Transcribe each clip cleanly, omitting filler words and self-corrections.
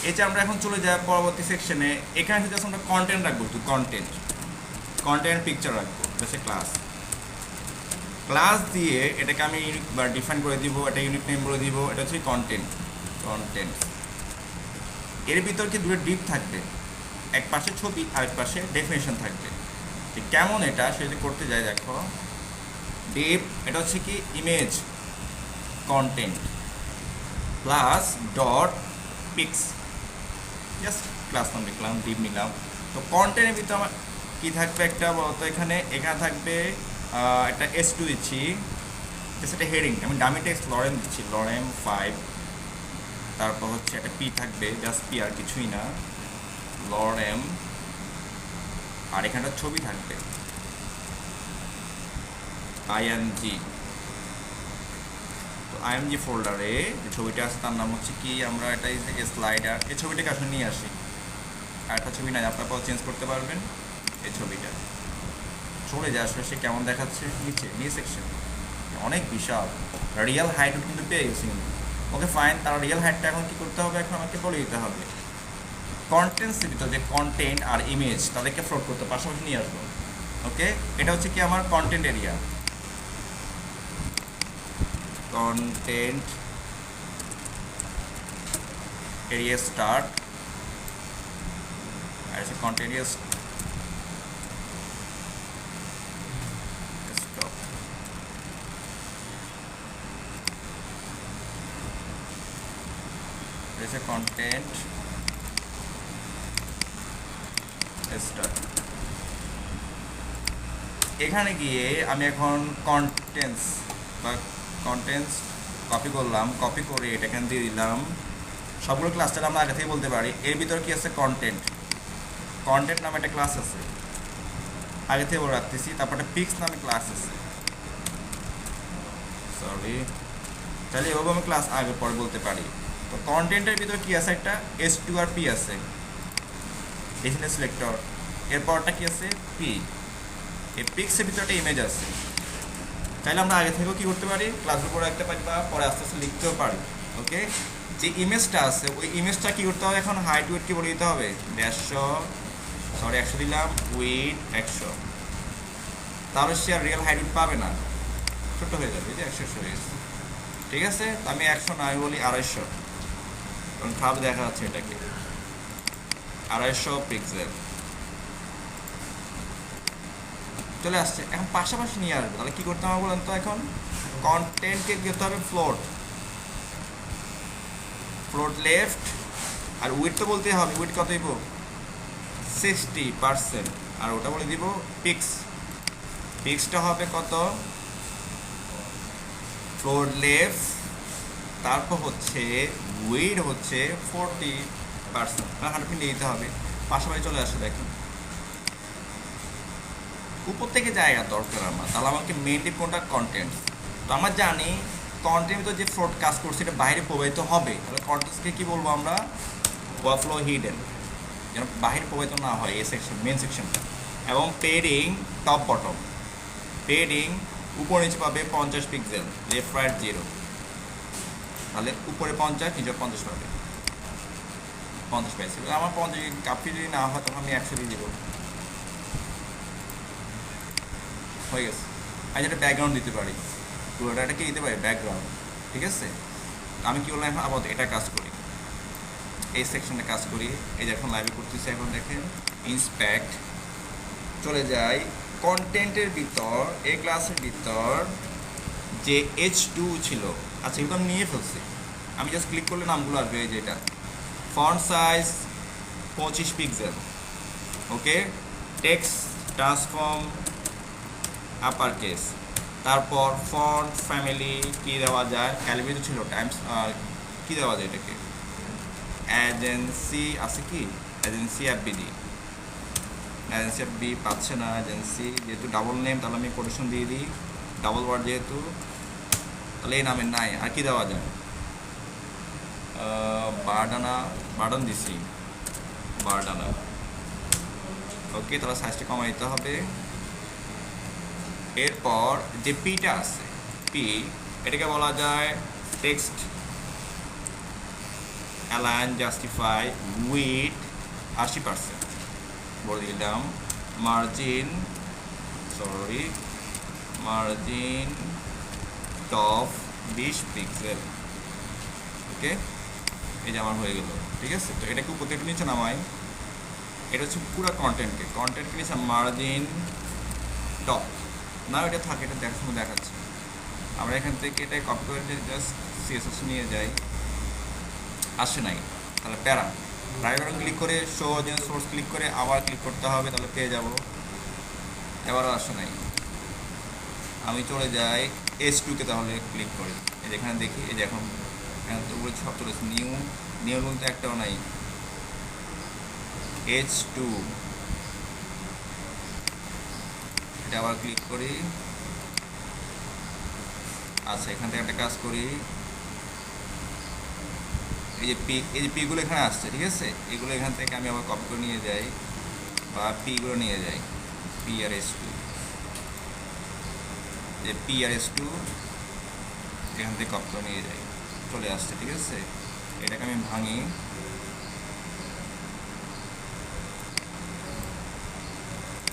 এই যে আমরা এখন চলে যাই পরবর্তী সেকশনে। এখানে শুধু আমরা কন্টেন্ট রাখবো, শুধু কন্টেন্ট কন্টেন্ট পিকচার রাখবো, হচ্ছে ক্লাস। ক্লাস দিয়ে এটাকে আমি ডিফাইন করে দিব, এটা ইউনিট নেম বলে দিব, এটা হচ্ছে কন্টেন্ট। কন্টেন্ট এর ভিতর কি দুটো ডিপ থাকবে, এক পাশে ছবি আর এক পাশে ডেফিনেশন থাকবে। ঠিক কেমন এটা সেটা করতে যাই, দেখো ডিপ এটা হচ্ছে কি image content plus dot pix, just class নাম লিখলাম, ডিপ নিলাম। তো কন্টেন্টের ভিতরে আমার কী থাকবে একটা বলতো, এখানে থাকবে একটা S2 দিচ্ছি, সেটা হেডিং, আমি ডামি টেক্সট লরেম দিচ্ছি, লরেম 5। তারপর হচ্ছে একটা পি থাকবে, জাস্ট পি আর কিছুই না, লরেম। আর এখানটা ছবি থাকবে IMG। তো IMG ফোল্ডারে যে ছবিটা আছে তার নাম হচ্ছে কি, আমরা এটা স্লাইডার, এই ছবিটাকে আসলে নিয়ে আসি। আর একটা ছবি নাই, আপনার পর চেঞ্জ করতে পারবেন। এই ছবিটা চলে যায় আসলে সে কেমন দেখাচ্ছে, নিচে সেকশন অনেক বিশাল, রিয়েল হাইট কিন্তু পেয়ে গেছি কিন্তু। ওকে ফাইন, তার রিয়েল হাইটটা এখন কী করতে হবে, এখন আমাকে বলে দিতে হবে কন্টেন্টসের ভিতরে যে কন্টেন্ট আর ইমেজ তাদেরকে ফ্লোট করতে পাশাপাশি নিয়ে আসবো। ওকে, এটা হচ্ছে কি আমার content area, content area start, আর হচ্ছে কন্টেন্ট এরিয়া স্টপ। এটা কন্টেন্ট স্টার্ট। এখানে গিয়ে আমি এখন কন্টেন্টস বা কন্টেন্টস কপি করলাম, কপি করে এটা এখানে দিয়ে দিলাম। সবগুলো ক্লাসটা আমরা আগে থেকে বলতে পারি। এর ভিতরে কি আছে, কন্টেন্ট, কন্টেন্ট নামে একটা ক্লাস আছে, আগে থেকে বলে রাখতেছি। তারপরে পিক্স নামে ক্লাস আছে, সরি, তাহলে এভাবে আমি ক্লাস আগে পরে বলতে পারি। তো কন্টেন্টের ভিতরে কি আছে, একটা S2 আর P আছে, ডেফিনেট সিলেক্টর। এরপরটা কি আছে, P। এই পিক্সের ভিতরে একটা ইমেজ আছে, তাহলে আমরা আগে থেকেও কী করতে পারি, ক্লাসের উপর রাখতে পারি বা পরে আস্তে আস্তে লিখতেও পারি। ওকে, যে ইমেজটা আছে ওই ইমেজটা কী করতে হবে, এখন হাইট উইথ কি বলে দিতে হবে, 100 দিলাম, উইথ 100। তাহলে সে আর রিয়েল হাইট উইথ পাবে না, ছোটো হয়ে যাবে, যে 100 হয়ে গেছে। ঠিক আছে, তো আমি 100 না, আমি বলি 250, কারণ খারাপ দেখা যাচ্ছে এটাকে, 250 পিক্সেল চলে আসছে। এখন পাশাপাশি নিয়ে আসবে, তাহলে কী করতে হবে বলেন তো, এখন কন্টেন্টকে কী করতে হবে, ফ্লোট লেফট, আর উইথ তো বলতেই হবে, উইথ কত দিব, 60%, আর ওটা বলে দিব পিক্সটা হবে কত, ফ্লোট লেফট, তারপর হচ্ছে উইথ হচ্ছে 40%, 100 নিয়ে দিতে হবে। পাশাপাশি চলে আসে, দেখুন উপর থেকে জায়গা দরকার আমার, তাহলে আমাকে মেনলি কোনটা, কন্টেন্টস। তো আমরা জানি কন্টেন্ট তো যে ফ্লোট কাজ করছে এটা বাইরে প্রবাহিত হবে, তাহলে কন্টেন্টসকে কী বলবো আমরা, ওভারফ্লো হিডেন, যেন বাহির প্রবাহিত না হয় এই সেকশন, মেন সেকশনটা। এবং পেডিং টপ বটম, পেডিং উপর নিচে পাবে 50 পিক্সেল, লেফট রাইট 0, তাহলে উপরে 50, নিচে 50 পাবে, 50 পাইছে। আমার 50 কাপি যদি না হয় তখন আমি 100 দিয়ে দেবো, হয়ে গেছে। আর যেটা ব্যাকগ্রাউন্ড দিতে পারি, পুরোটা এটাকে দিতে পারি ব্যাকগ্রাউন্ড। ঠিক আছে, আমি কী বললাম, এখন আপাতত এটা কাজ করি, এই সেকশনে কাজ করি। এই যে এখন লাইভে করতেছি, এখন দেখেন ইন্সপেক্ট, চলে যাই কন্টেন্টের ভিতর, এই ক্লাসের ভিতর যে H2 ছিল, আচ্ছা এগুলো আমি নিয়ে ফেলছি, আমি জাস্ট ক্লিক করলে নামগুলো আসবে। এই যে এটা ফন্ট সাইজ 25 পিক্সেল, ওকে, টেক্সট ট্রান্সফর্ম আপার কেস, তারপর ফন্ট ফ্যামিলি কী দেওয়া যায়, ক্যালিব্রেট ছিল, টাইমস কী দেওয়া যায় এটাকে, এজেন্সি আছে কি, এজেন্সি FBD, এজেন্সি FB পাচ্ছে না, এজেন্সি যেহেতু ডাবল নেম তাহলে আমি কোটেশন দিয়ে দিই, ডাবল ওয়ার্ড যেহেতু, তাহলে এই নামের নাই। আর কি দেওয়া যায়, বার্ডান দিছি, বার্ডানা, ওকে, তাহলে সাইজটা কমাই দিতে হবে। এরপর যে পিটা আছে, পি, এটাকে বলা যায় টেক্সট অ্যালাইন জাস্টিফাই উইথ 80% বলে দিলাম, মার্জিন টপ 20 পিক্সেল। ওকে, এই যে আমার হয়ে গেল। ঠিক আছে, তো এটা কি উপর থেকে নিচে নামাই, এটা হচ্ছে পুরো কন্টেন্টকে নিচে মার্জিন টপ না, এটা থাকে, এটা দেখার সময় দেখাচ্ছে। আমরা এখান থেকে এটা কপি করে জাস্ট সিএসএস নিয়ে যাই, আসে নাই, তাহলে প্যারা রাইট বাটন ক্লিক করে শো অরিজিনাল সোর্স ক্লিক করে আবার ক্লিক করতে হবে, তাহলে পেয়ে যাব। এবারও আসে নাই, আমি চলে যাই H2-তে, তাহলে ক্লিক করি, এই যে এখানে দেখি, এই যে এখন এখানে তো উপরে সব চলেছে, নিউ বলতে একটাও নাই, H2, এটা আবার ক্লিক করি। আচ্ছা, এখান থেকে একটা কাজ করি, এই যে পিগুলো এখানে আসছে, ঠিক আছে, এগুলো এখান থেকে আমি আবার কপি করে নিয়ে যাই, বা পিগুলো নিয়ে যাই, PRS2, যে PRS2 এখান থেকে কপি করে নিয়ে যাই, চলে আসছে। ঠিক আছে, এটাকে আমি ভাঙি,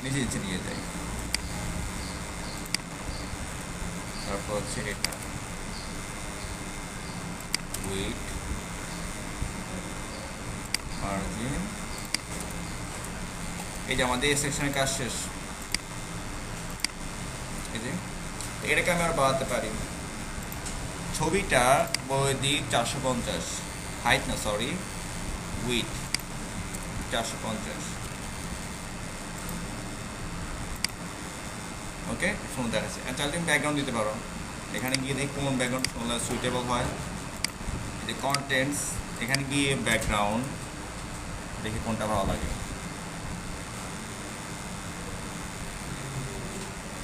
নিচে নিয়ে যাই, তারপর হচ্ছে এটা উইথ মার্জিন, এই যে আমাদের এই সেকশনের কাজ শেষ। এই যে এটাকে আমি আর বাড়াতে পারি, ছবিটা বৈদি 450, হাইট না সরি উইথ 450। ওকে, সুন্দর দেখাচ্ছে। তাহলে তুমি ব্যাকগ্রাউন্ড দিতে পারো, এখানে গিয়ে দেখি কোন ব্যাকগ্রাউন্ড সুইটেবল হয়, যে কন্টেন্টস, এখানে গিয়ে ব্যাকগ্রাউন্ড দেখি কোনটা ভালো লাগে,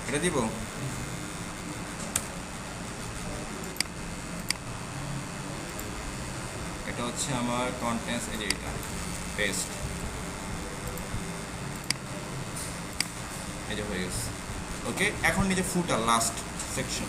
এটা দিব। এটা হচ্ছে আমার কন্টেন্টস, এই যে এটা পেস্ট, এই যে হয়ে গেছে। ওকে, এখন নিচে ফুটার লাস্ট সেকশন।